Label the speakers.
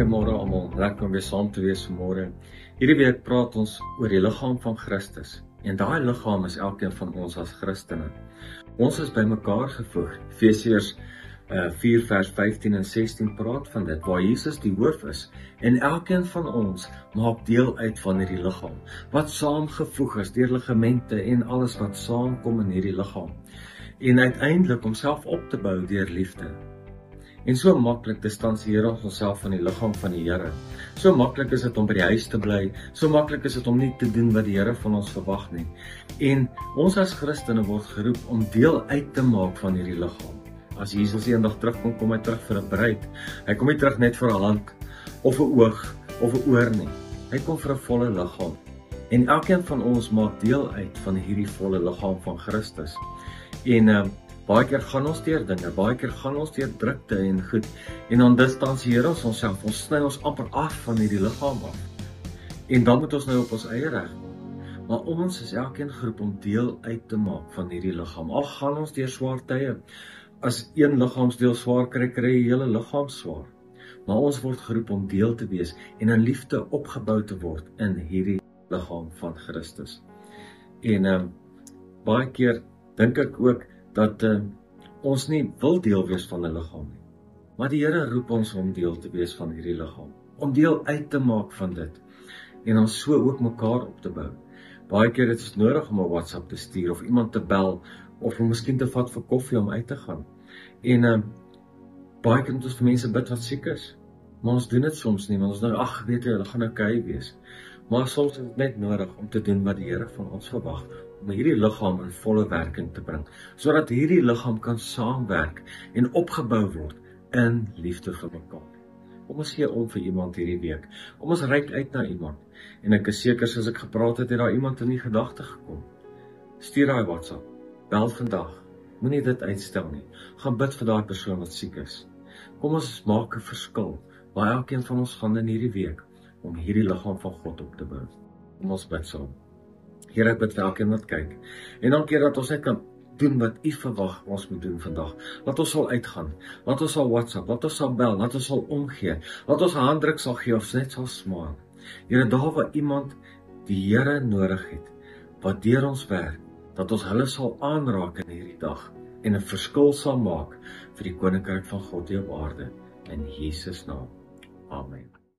Speaker 1: Goeiemôre almal, lekker om weer saam te wees vanmôre. Hierdie week praat ons oor die liggaam van Christus. En daai liggaam is elkeen van ons as Christene. Ons is by mekaar gevoeg. Efesiërs 4 vers 15 en 16 praat van dit, waar Jesus die hoof is. En elkeen van ons maak deel uit van hierdie liggaam, wat saamgevoeg is deur ligamente en alles wat saamkom in hierdie liggaam. En uiteindelik homself op te bou deur liefde. En so maklik distansieer ons onsself van die liggaam van die Here. So maklik is dit om by die huis te bly, so maklik is dit om nie te doen wat die Here van ons verwag nie. En ons as Christene word geroep om deel uit te maak van hierdie liggaam. As Jesus eendag terugkom, kom hy terug vir 'n bruid. Hy kom nie terug net vir 'n hand of 'n oog of 'n oor nie. Hy kom vir 'n volle liggaam. En elkeen van ons maak deel uit van hierdie volle liggaam van Christus. En baie keer gaan ons deur dinge, baie keer gaan ons deur drukte en goed. En dan distansieer ons onsself, ons sny ons amper af van hierdie liggaam af. En dan moet ons nou op ons eie reg kom. Maar ons is elkeen geroep om deel uit te maak van hierdie liggaam. Al gaan ons deur swaar tye. As een liggaamsdeel swaar kry, kry die hele liggaam swaar. Maar ons word geroep om deel te wees en in liefde opgebou te word in hierdie liggaam van Christus. En baie keer dink ek ook dat ons nie wil deel wees van 'n liggaam nie. Maar die Here roep ons om deel te wees van hierdie liggaam, om deel uit te maak van dit, en ons so ook mekaar op te bou. Baie keer is dit nodig om 'n WhatsApp te stuur, of iemand te bel, of om miskien te vat vir koffie om uit te gaan. En baie keer moet ons vir mense bid wat siek is, maar ons doen dit soms nie, want ons nou, weet jy, hulle gaan okay wees. Maar soms is dit net nodig om te doen wat die Here van ons verwag, om hierdie liggaam in volle werking te bring, sodat hierdie liggaam kan saamwerk en opgebou word in liefde vir mekaar. Kom ons gee om vir iemand hierdie week, kom ons reik uit na iemand, en ek is seker, soos ek gepraat het daar iemand in die gedagte gekom. Stuur daai WhatsApp, bel vandag, moenie dit uitstel nie, gaan bid vir daai persoon wat siek is. Kom ons maak 'n verskil, waar elkeen van ons gaan in hierdie week, om hierdie liggaam van God op te bou. Kom ons bid saam. Here, ek bid vir elkeen wat kyk. En dankie dat ons net kan doen wat U verwag ons moet doen vandag. Laat ons sal uitgaan, laat ons sal WhatsApp, laat ons sal bel, laat ons sal omgee, laat ons 'n handdruk sal gee of net sal smaak. Here, daar waar iemand die Here nodig het, wat deur ons werk, dat ons hulle sal aanraak in hierdie dag en 'n verskil sal maak vir die koninkryk van God hier op aarde. In Jesus naam. Amen.